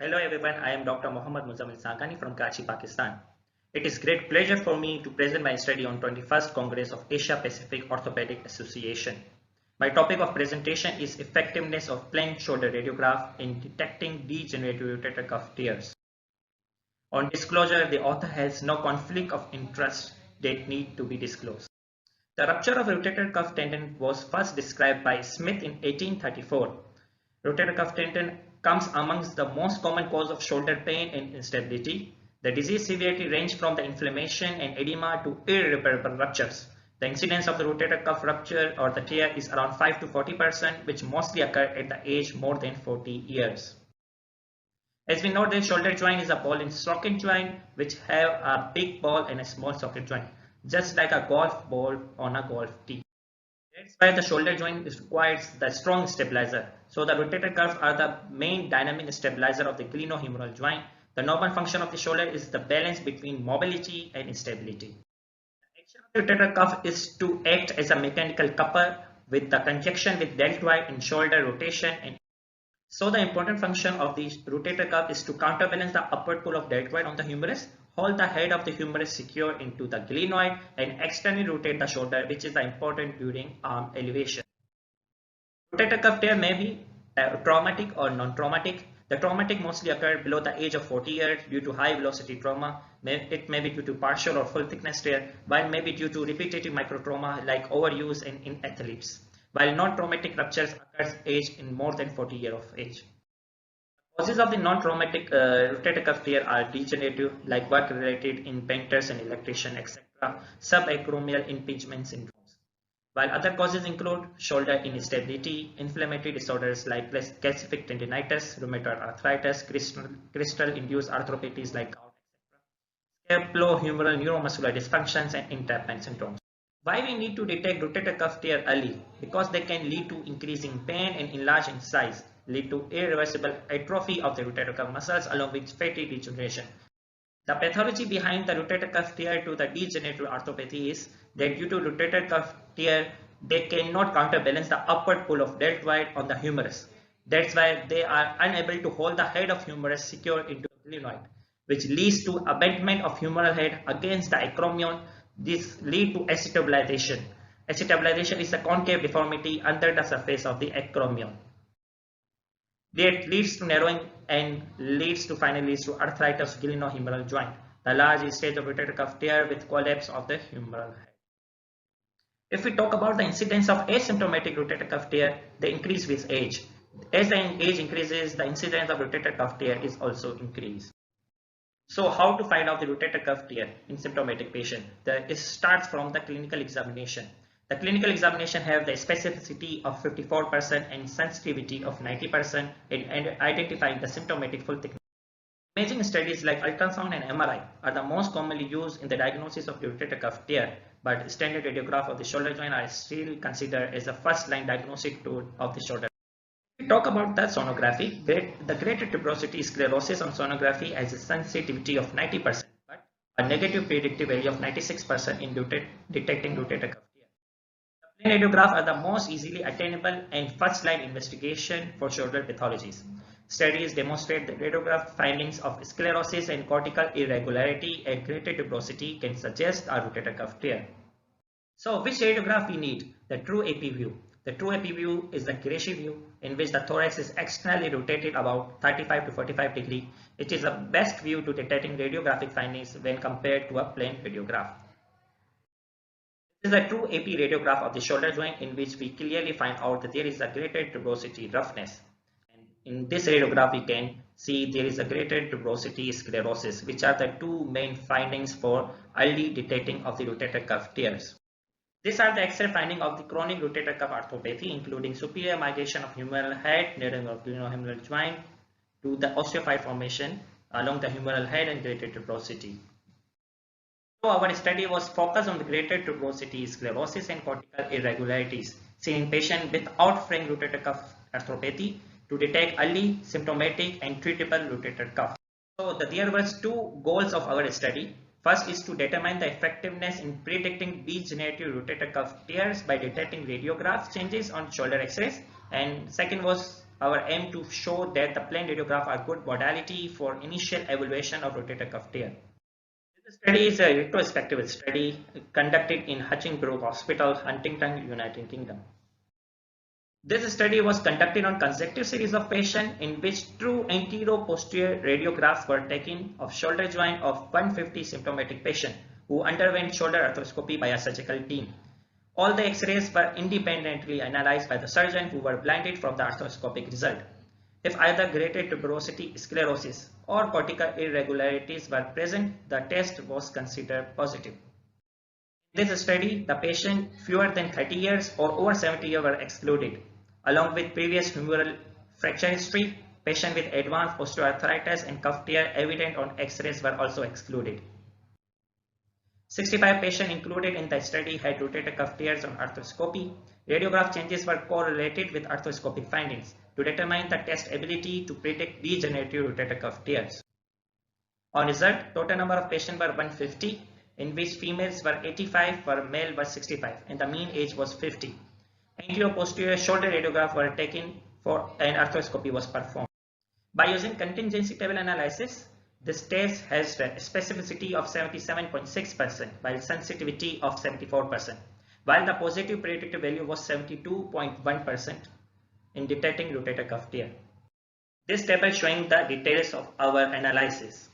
Hello everyone, I am Dr. Mohammad Muzammil Sangani from Karachi, Pakistan. It is great pleasure for me to present my study on 21st Congress of Asia Pacific Orthopedic Association. My topic of presentation is effectiveness of plain shoulder radiograph in detecting degenerative rotator cuff tears. On disclosure, the author has no conflict of interest that need to be disclosed. The rupture of rotator cuff tendon was first described by Smith in 1834. Rotator cuff tendon comes amongst the most common cause of shoulder pain and instability. The disease severity ranges from the inflammation and edema to irreparable ruptures. The incidence of the rotator cuff rupture or the tear is around 5 to 40%, which mostly occur at the age more than 40 years. As we know, the shoulder joint is a ball and socket joint which have a big ball and a small socket joint, just like a golf ball on a golf tee. That's why the shoulder joint requires the strong stabilizer. So the rotator cuffs are the main dynamic stabilizer of the glenohumeral joint. The normal function of the shoulder is the balance between mobility and stability. The action of the rotator cuff is to act as a mechanical coupler with the conjunction with deltoid in shoulder rotation. And so the important function of the rotator cuff is to counterbalance the upward pull of deltoid on the humerus, hold the head of the humerus secure into the glenoid, and externally rotate the shoulder, which is important during arm elevation. Rotator cuff tear may be traumatic or non-traumatic. The traumatic mostly occur below the age of 40 years due to high velocity trauma. It may be due to partial or full thickness tear, while may be due to repetitive microtrauma like overuse in athletes. While non-traumatic ruptures occurs aged in more than 40 years of age. Causes of the non-traumatic rotator cuff tear are degenerative, like work-related in painters and electricians, etc., subacromial impingement syndromes. While other causes include shoulder instability, inflammatory disorders like calcific tendinitis, rheumatoid arthritis, crystal-induced arthropathies like gout, etc., scapulohumeral neuromuscular dysfunctions, and entrapment syndromes. Why we need to detect rotator cuff tear early? Because they can lead to increasing pain and enlarge in size, lead to irreversible atrophy of the rotator cuff muscles along with fatty degeneration. The pathology behind the rotator cuff tear to the degenerative arthropathy is that due to rotator cuff tear, they cannot counterbalance the upward pull of deltoid on the humerus. That's why they are unable to hold the head of humerus secure into the glenoid, which leads to abandonment of humeral head against the acromion. This leads to acetabolization. Acetabolization is a concave deformity under the surface of the acromion. That leads to narrowing and finally leads to arthritis of glenohumeral joint, the large stage of rotator cuff tear with collapse of the humeral head. If we talk about the incidence of asymptomatic rotator cuff tear, they increase with age. As the age increases, the incidence of rotator cuff tear is also increased. So how to find out the rotator cuff tear in symptomatic patient? It starts from the clinical examination. The clinical examination have the specificity of 54% and sensitivity of 90% in identifying the symptomatic full thickness. Imaging studies like ultrasound and MRI are the most commonly used in the diagnosis of the rotator cuff tear, but standard radiograph of the shoulder joint are still considered as a first-line diagnostic tool of the shoulder. We talk about the sonography. The greater tuberosity sclerosis on sonography has a sensitivity of 90%, but a negative predictive value of 96% in detecting rotator cuff tear. The plain radiograph are the most easily attainable and first-line investigation for shoulder pathologies. Studies demonstrate that radiograph findings of sclerosis and cortical irregularity at greater tuberosity can suggest a rotator cuff tear. So which radiograph we need? The true AP view. The true AP view is the Qureshi view in which the thorax is externally rotated about 35 to 45 degree. It is the best view to detecting radiographic findings when compared to a plain radiograph. This is a true AP radiograph of the shoulder joint in which we clearly find out that there is a greater tuberosity roughness. And in this radiograph we can see there is a greater tuberosity sclerosis, which are the two main findings for early detecting of the rotator cuff tears. These are the X-ray findings of the chronic rotator cuff arthropathy, including superior migration of humeral head, narrowing of glenohumeral joint to the osteophyte formation along the humeral head and greater tuberosity. So our study was focused on the greater tuberosity sclerosis and cortical irregularities seen in patients without frank rotator cuff arthropathy to detect early symptomatic and treatable rotator cuff. So there were two goals of our study. First is to determine the effectiveness in predicting degenerative rotator cuff tears by detecting radiograph changes on shoulder X-rays, and second was our aim to show that the plain radiograph are good modality for initial evaluation of rotator cuff tear. This study is a retrospective study conducted in Hutchingbrook Hospital, Huntington, United Kingdom. This study was conducted on consecutive series of patients in which true anterior-posterior radiographs were taken of shoulder joint of 150 symptomatic patients who underwent shoulder arthroscopy by a surgical team. All the X-rays were independently analyzed by the surgeon who were blinded from the arthroscopic result. If either greater tuberosity, sclerosis, or cortical irregularities were present, the test was considered positive. In this study, the patient fewer than 30 years or over 70 years were excluded. Along with previous humeral fracture history, patients with advanced osteoarthritis and cuff tear evident on X-rays were also excluded. 65 patients included in the study had rotator cuff tears on arthroscopy. Radiograph changes were correlated with arthroscopic findings to determine the test ability to predict degenerative rotator cuff tears. On result, total number of patients were 150, in which females were 85, while male was 65, and the mean age was 50. Anterior-posterior shoulder radiograph were taken for and arthroscopy was performed. By using contingency table analysis, this test has a specificity of 77.6% while sensitivity of 74%, while the positive predictive value was 72.1% in detecting rotator cuff tear. This table showing the details of our analysis.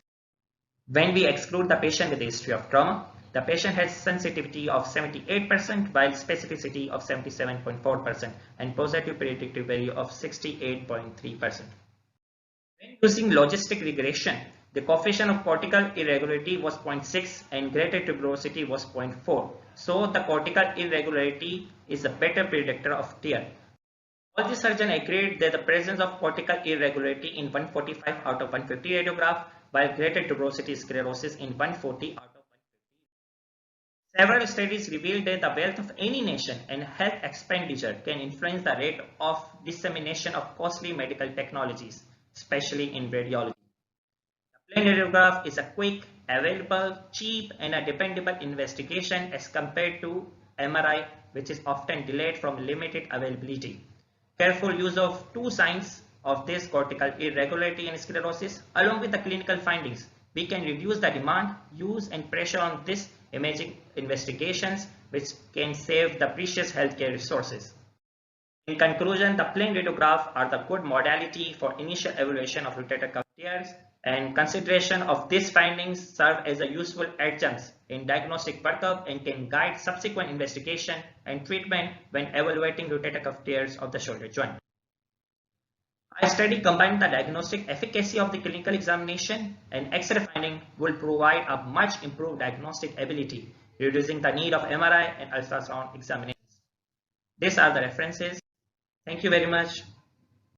When we exclude the patient with a history of trauma, the patient has sensitivity of 78% while specificity of 77.4% and positive predictive value of 68.3%. When using logistic regression, the coefficient of cortical irregularity was 0.6 and greater tuberosity was 0.4. So the cortical irregularity is a better predictor of tear. All the surgeons agreed that the presence of cortical irregularity in 145 out of 150 radiograph, while greater tuberosity sclerosis in 140 out of 150. Several studies revealed that the wealth of any nation and health expenditure can influence the rate of dissemination of costly medical technologies, especially in radiology. The plain radiograph is a quick, available, cheap, and a dependable investigation as compared to MRI, which is often delayed from limited availability. Careful use of two signs of this cortical irregularity and sclerosis, along with the clinical findings, we can reduce the demand, use, and pressure on this imaging investigations, which can save the precious healthcare resources. In conclusion, the plain radiograph are the good modality for initial evaluation of rotator cuff tears, and consideration of these findings serve as a useful adjuncts in diagnostic workup and can guide subsequent investigation and treatment when evaluating rotator cuff tears of the shoulder joint. Our study combined the diagnostic efficacy of the clinical examination and X-ray finding will provide a much improved diagnostic ability, reducing the need of MRI and ultrasound examinations. These are the references. Thank you very much.